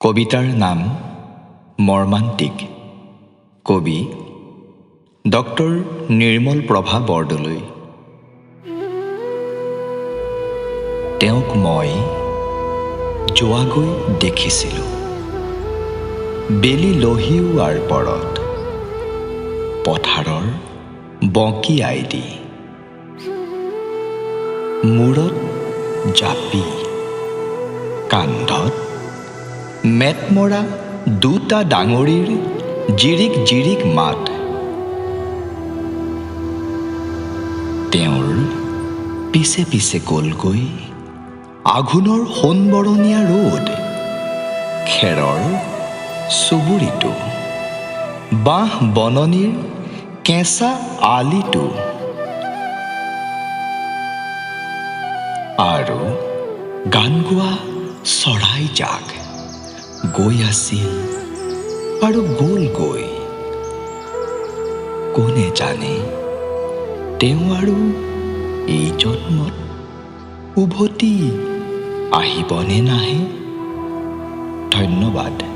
কবিতাৰ নাম মৰ্মান্তিক। কবি ডক্টৰ নিৰ্মল প্ৰভা বৰদলৈ। তেওঁক মই যোৱাগৈ দেখিছিলোঁ বেলি লহিওৱাৰ পৰত, পথাৰৰ বঁকি আইদি, মূৰত জাপি, কান্ধত মেটমৰা দুটা ডাঙৰীৰ জিৰিক জিৰিক মাত। তেওঁৰ পিছে পিছে গ'লগৈ আঘোণৰ সোণবৰণীয়া ৰ'দ, খেৰৰ চুবুৰীটো, বাঁহ বননিৰ কেঁচা আলিটো, আৰু গান গোৱা চৰাইজাক গৈ আছিল আৰু গ'লগৈ। কোনে জানে তেওঁ আৰু এই জন্মত উভতি আহিবনে নাহে। ধন্যবাদ।